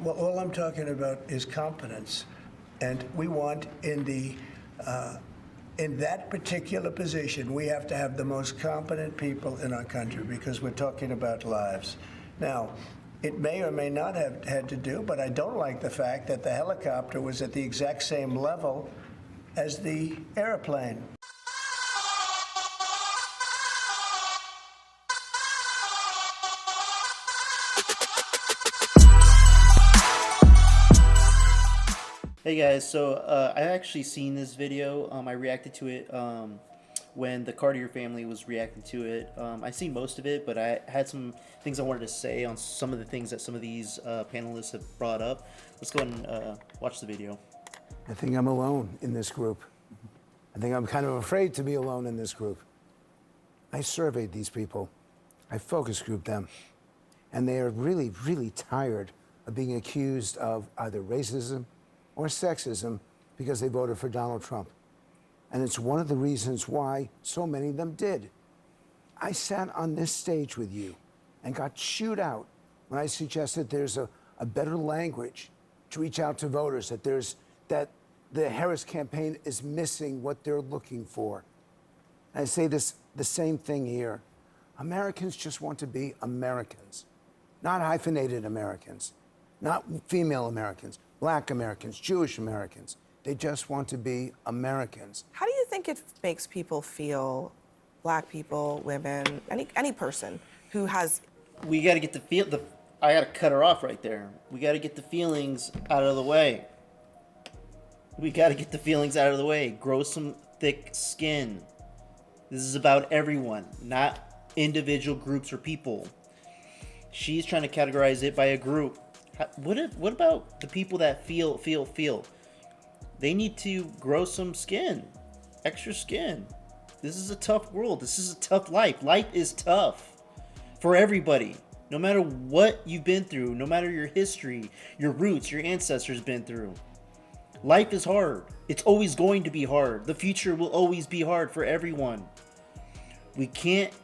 Well, all I'm talking about is competence. And we want in that particular position, we have to have the most competent people in our country because we're talking about lives. Now, it may or may not have had to do, but I don't like the fact that the helicopter was at the exact same level as the airplane. Hey guys, so I actually seen this video. I reacted to it when the Cartier family was reacting to it. I seen most of it, but I had some things I wanted to say on some of the things that some of these panelists have brought up. Let's go ahead and watch the video. I think I'm alone in this group. I think I'm kind of afraid to be alone in this group. I surveyed these people. I focus grouped them. And they are really, really tired of being accused of either racism or sexism because they voted for Donald Trump. And it's one of the reasons why so many of them did. I sat on this stage with you and got chewed out when I suggested there's a better language to reach out to voters, that the Harris campaign is missing what they're looking for. And I say the same thing here. Americans just want to be Americans, not hyphenated Americans, not female Americans, Black Americans, Jewish Americans. They just want to be Americans. How do you think it makes people feel, Black people, women, any person who has... We got to get I got to cut her off right there. We got to get the feelings out of the way. We got to get the feelings out of the way. Grow some thick skin. This is about everyone, not individual groups or people. She's trying to categorize it by a group. What about the people that feel? They need to grow some skin, extra skin. This is a tough world. This is a tough life. Life is tough for everybody. No matter what you've been through, no matter your history, your roots, your ancestors been through. Life is hard. It's always going to be hard. The future will always be hard for everyone. We can't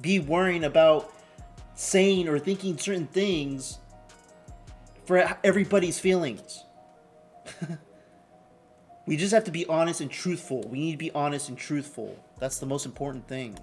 be worrying about saying or thinking certain things for everybody's feelings. We just have to be honest and truthful. We need to be honest and truthful. That's the most important thing.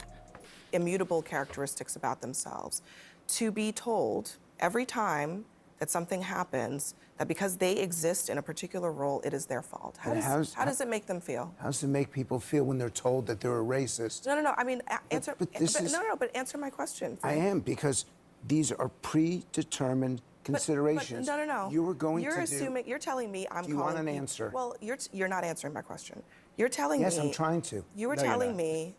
Immutable characteristics about themselves. To be told every time that something happens that because they exist in a particular role, it is their fault. How does it make them feel? How does it make people feel when they're told that they're a racist? No. I mean, answer. But answer my question. I am, because these are predetermined considerations. But no. You're telling me I'm calling. Do you want an answer? Well, you're not answering my question. You're telling me. Yes, I'm trying to. You were telling me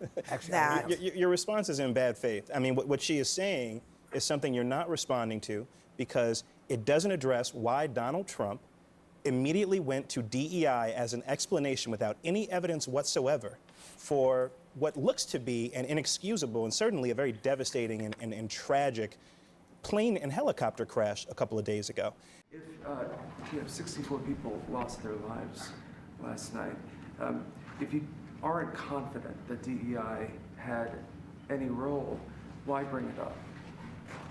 that your response is in bad faith. I mean, what she is saying is something you're not responding to because it doesn't address why Donald Trump immediately went to DEI as an explanation without any evidence whatsoever for what looks to be an inexcusable and certainly a very devastating and tragic plane and helicopter crash a couple of days ago. If 64 people lost their lives last night, if you aren't confident that DEI had any role, why bring it up?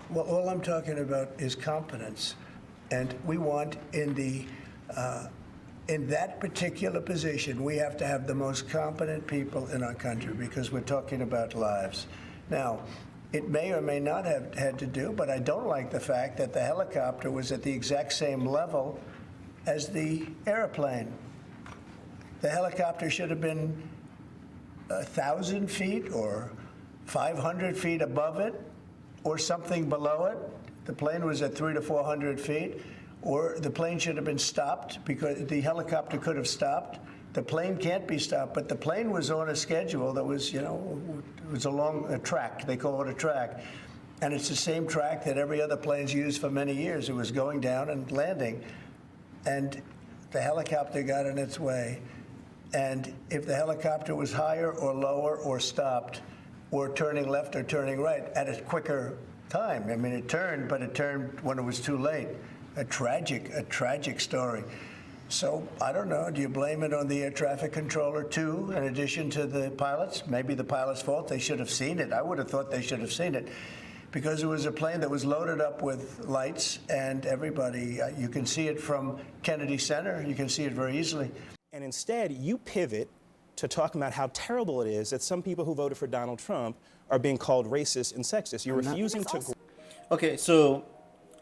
Well, all I'm talking about is competence. And we want in that particular position, we have to have the most competent people in our country because we're talking about lives. Now, it may or may not have had to do, but I don't like the fact that the helicopter was at the exact same level as the airplane. The helicopter should have been 1,000 feet or 500 feet above it or something below it. The plane was at 300 to 400 feet, or the plane should have been stopped because the helicopter could have stopped. The plane can't be stopped, but the plane was on a schedule that was, it was along a track. They call it a track. And it's the same track that every other plane's used for many years. It was going down and landing. And the helicopter got in its way. And if the helicopter was higher or lower or stopped or turning left or turning right at a quicker time, I mean, it turned, but it turned when it was too late. A tragic story. So, I don't know, do you blame it on the air traffic controller too, in addition to the pilots? Maybe the pilot's fault, they should have seen it. I would have thought they should have seen it. because it was a plane that was loaded up with lights, and everybody, you can see it from Kennedy Center. You can see it very easily. And instead, you pivot to talking about how terrible it is that some people who voted for Donald Trump are being called racist and sexist. You're refusing to... Okay, so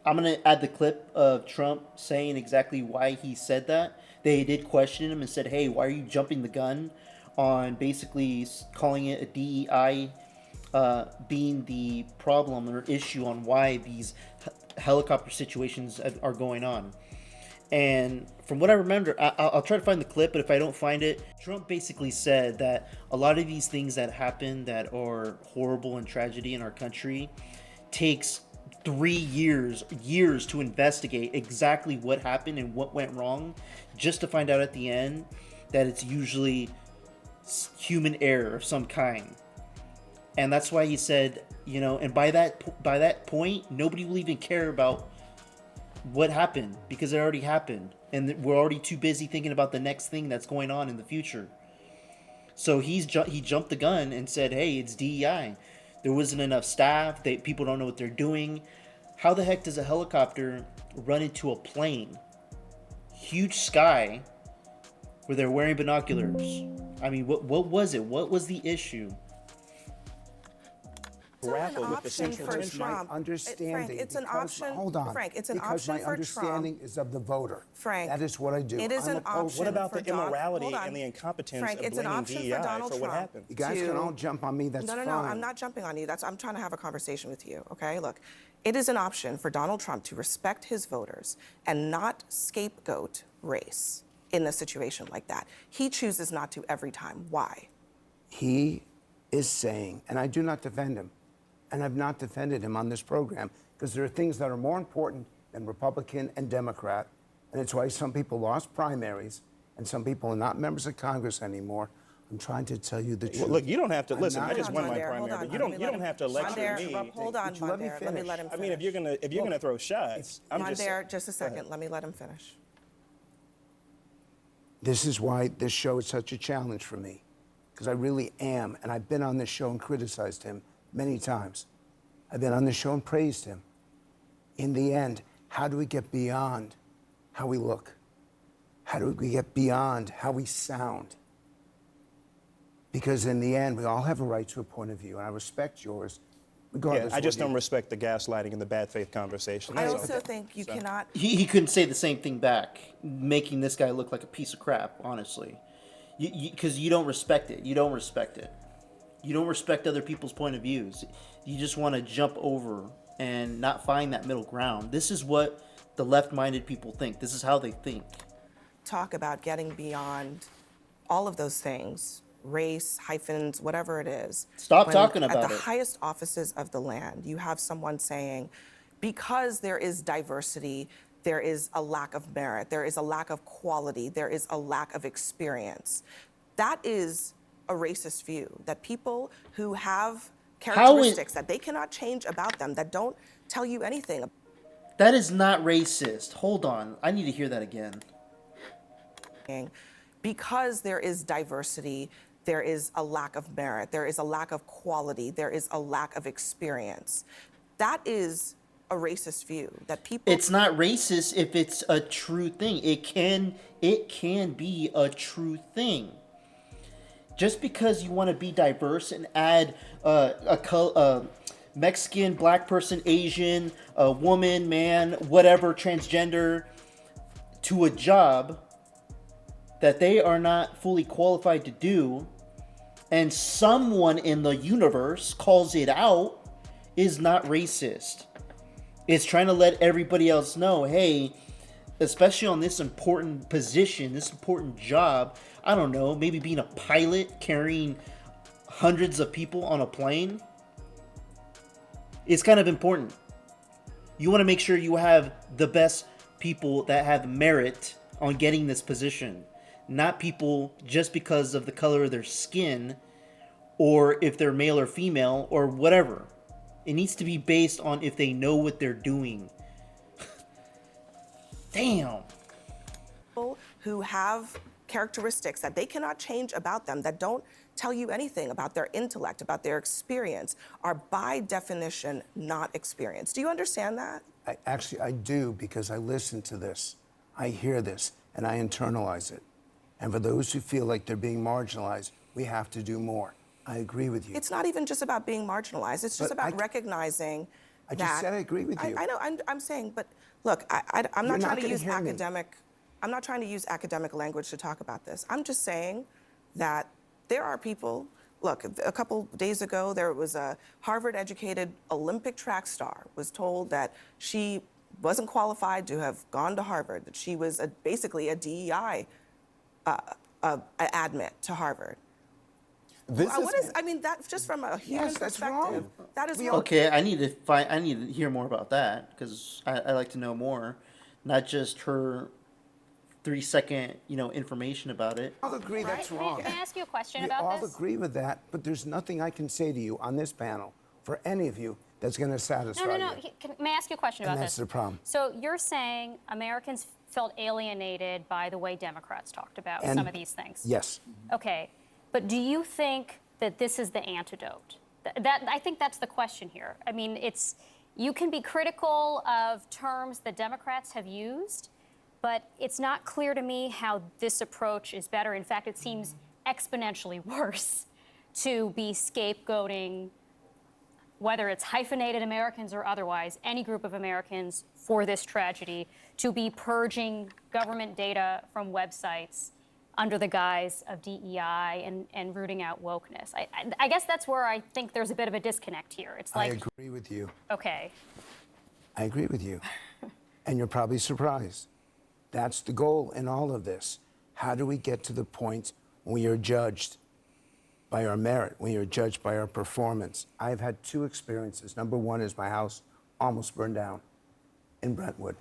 I'm going to add the clip of Trump saying exactly why he said that. They did question him and said, hey, why are you jumping the gun on basically calling it a DEI being the problem or issue on why these helicopter situations are going on. And from what I remember, I'll try to find the clip, but if I don't find it, Trump basically said that a lot of these things that happen that are horrible and tragedy in our country takes 3 years to investigate exactly what happened and what went wrong, just to find out at the end that it's usually human error of some kind. And that's why he said, you know, and by that point, nobody will even care about what happened because it already happened, and we're already too busy thinking about the next thing that's going on in the future. So he jumped the gun and said, hey, it's DEI. There wasn't enough staff. People don't know what they're doing. How the heck does a helicopter run into a plane? Huge sky where they're wearing binoculars. I mean, what was it? What was the issue? Grapple with the central tension. My understanding, Frank, it's an option. Hold on. Frank, it's an because option my for understanding Trump. is of the voter. Frank, that is what I do. It is an option. What about for the immorality hold on. and the incompetence Frank, of it's an blaming option DEI for Donald for what Trump. happened? You guys can all jump on me. That's No, fine. I'm not jumping on you. I'm trying to have a conversation with you. Okay, look, it is an option for Donald Trump to respect his voters and not scapegoat race in a situation like that. He chooses not to every time. Why? He is saying, and I do not defend him, and I've not defended him on this program, because there are things that are more important than Republican and Democrat, and it's why some people lost primaries, and some people are not members of Congress anymore. I'm trying to tell you the truth. Well, look, you don't have to listen. I not- just won my Bandera, hold primary, on, but you don't have to lecture Bandera, me. hold on, Would you let me Bandera. Let me finish? let him I finish. mean, if you're gonna throw shots, I'm just Bandera, just a second. Let me let him finish. This is why this show is such a challenge for me, because I really am, and I've been on this show and criticized him many times. I've been on the show and praised him. In the end, how do we get beyond how we look? How do we get beyond how we sound? Because in the end, we all have a right to a point of view, and I respect yours, regardless. Yeah, I just of what don't respect the gaslighting and the bad faith conversation. I That's also all. think you cannot. He couldn't say the same thing back, making this guy look like a piece of crap, honestly. Because you don't respect it. You don't respect it. You don't respect other people's point of views. You just want to jump over and not find that middle ground. This is what the left-minded people think. This is how they think. Talk about getting beyond all of those things, race, hyphens, whatever it is. Stop When talking about at the it. highest offices of the land, you have someone saying, because there is diversity, there is a lack of merit, there is a lack of quality, there is a lack of experience. That is a racist view, that people who have characteristics that they cannot change about them, that don't tell you anything. That is not racist. Hold on. I need to hear that again. Because there is diversity, there is a lack of merit, there is a lack of quality, there is a lack of experience. That is a racist view, that people... It's not racist if it's a true thing. It can be a true thing. Just because you want to be diverse and add a Mexican, black person, Asian, a woman, man, whatever, transgender, to a job that they are not fully qualified to do, and someone in the universe calls it out, is not racist. It's trying to let everybody else know, hey, especially on this important position, this important job, I don't know, maybe being a pilot carrying hundreds of people on a plane, it's kind of important. You want to make sure you have the best people that have merit on getting this position, not people just because of the color of their skin or if they're male or female or whatever. It needs to be based on if they know what they're doing. Damn. People who have characteristics that they cannot change about them, that don't tell you anything about their intellect, about their experience, are by definition not experienced. Do you understand that? I do, because I listen to this, I hear this, and I internalize it. And for those who feel like they're being marginalized, we have to do more. I agree with you. It's not even just about being marginalized. It's just about recognizing I that. just said I agree with you. I know. I'm saying, but look, I'm You're not not trying to gonna use hear me. academic. I'm not trying to use academic language to talk about this. I'm just saying that there are people. Look, a couple days ago, there was a Harvard-educated Olympic track star was told that she wasn't qualified to have gone to Harvard. That she was basically a DEI admit to Harvard. I mean, that just from a human Yes, that's perspective, wrong. that is wrong. Okay, I need to hear more about that, because I like to know more, not just her 3-second information about it. I'll agree that's wrong. Can I ask you a question We about all this? agree with that, but there's nothing I can say to you on this panel, for any of you, that's going to satisfy No. you. May I ask you a question about And this? that's the problem. So you're saying Americans felt alienated by the way Democrats talked about And- some of these things. Yes. Okay, but do you think that this is the antidote? That I think that's the question here. I mean, you can be critical of terms that Democrats have used, but it's not clear to me how this approach is better. In fact, it seems exponentially worse to be scapegoating, whether it's hyphenated Americans or otherwise, any group of Americans for this tragedy, to be purging government data from websites under the guise of DEI and rooting out wokeness. I guess that's where I think there's a bit of a disconnect here. It's I like, agree with you. okay, I agree with you. And you're probably surprised. That's the goal in all of this. How do we get to the point when we are judged by our merit, when you're judged by our performance? I've had 2 experiences. Number one is my house almost burned down in Brentwood.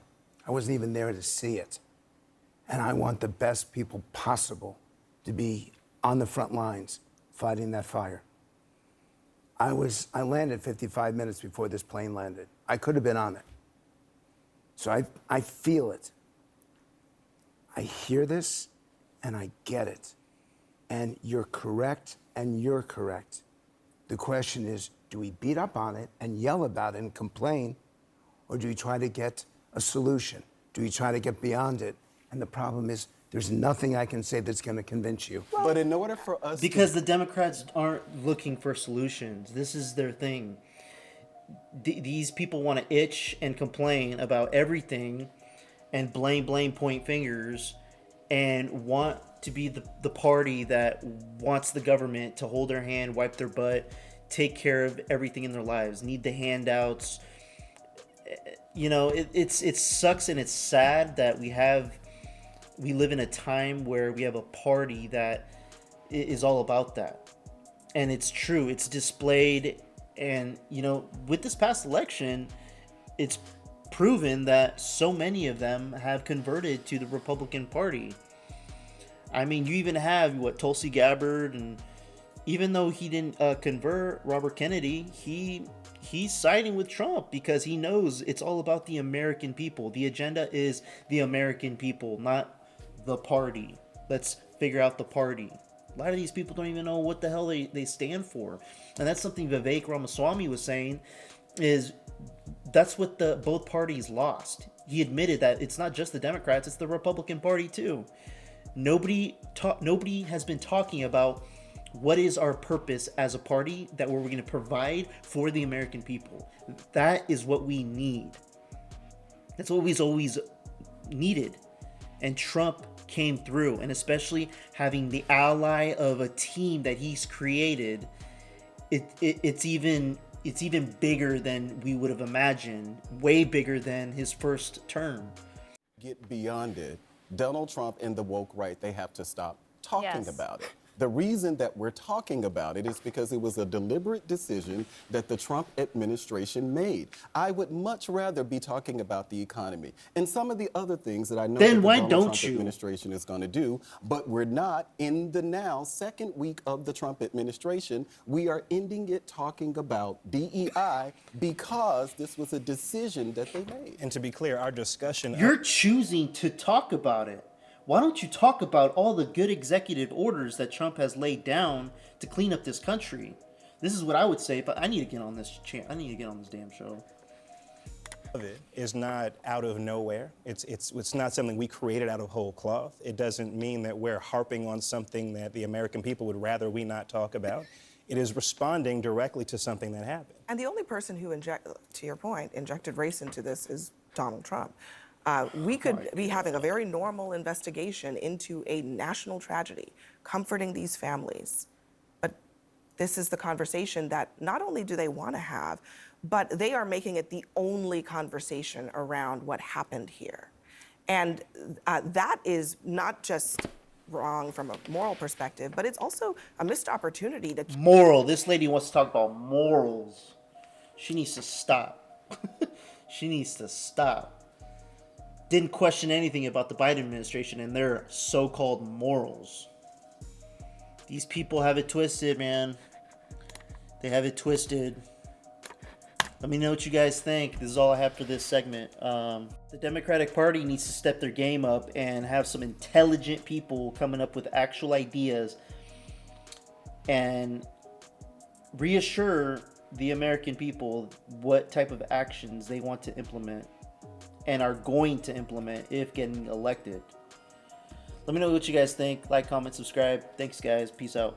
I wasn't even there to see it. And I want the best people possible to be on the front lines fighting that fire. I landed 55 minutes before this plane landed. I could have been on it. So I feel it. I hear this and I get it. And you're correct and you're correct. The question is, do we beat up on it and yell about it and complain, or do we try to get a solution? Do we try to get beyond it? And the problem is, there's nothing I can say that's going to convince you. But in order for us Because the Democrats aren't looking for solutions. This is their thing. These people want to itch and complain about everything and blame, point fingers, and want to be the party that wants the government to hold their hand, wipe their butt, take care of everything in their lives, need the handouts. It sucks and it's sad that we live in a time where we have a party that is all about that. And it's true, it's displayed. And, with this past election, it's proven that so many of them have converted to the Republican Party. I mean, you even have, Tulsi Gabbard, and even though he didn't convert, Robert Kennedy, he's siding with Trump because he knows it's all about the American people. The agenda is the American people, not the party. Let's figure out the party. A lot of these people don't even know what the hell they stand for. And that's something Vivek Ramaswamy was saying, is that's what both parties lost. He admitted that it's not just the Democrats, it's the Republican Party too. Nobody has been talking about what is our purpose as a party that we're going to provide for the American people. That is what we need. That's what we've always needed. And Trump came through, and especially having the ally of a team that he's created, it's even bigger than we would have imagined, way bigger than his first term. Get beyond it. Donald Trump and the woke right, they have to stop talking Yes. about it. The reason that we're talking about it is because it was a deliberate decision that the Trump administration made. I would much rather be talking about the economy and some of the other things that I know Then that the why Donald don't Trump you? administration is going to do, but we're not in the now second week of the Trump administration. We are ending it talking about DEI because this was a decision that they made. And to be clear, our discussion You're choosing to talk about it. why don't you talk about all the good executive orders that Trump has laid down to clean up this country? This is what I would say, but I need to get on this I need to get on this damn show. Of it is not out of nowhere. It's not something we created out of whole cloth. It doesn't mean that we're harping on something that the American people would rather we not talk about. It is responding directly to something that happened. And the only person who, to your point, injected race into this is Donald Trump. We could be having a very normal investigation into a national tragedy, comforting these families. But this is the conversation that not only do they want to have, but they are making it the only conversation around what happened here. And that is not just wrong from a moral perspective, but it's also a missed opportunity to... Moral. This lady wants to talk about morals. She needs to stop. She needs to stop. Didn't question anything about the Biden administration and their so-called morals. These people have it twisted, man. They have it twisted. Let me know what you guys think. This is all I have for this segment. The Democratic Party needs to step their game up and have some intelligent people coming up with actual ideas and reassure the American people what type of actions they want to implement and are going to implement if getting elected. Let me know what you guys think. Like, comment, subscribe. Thanks, guys. Peace out.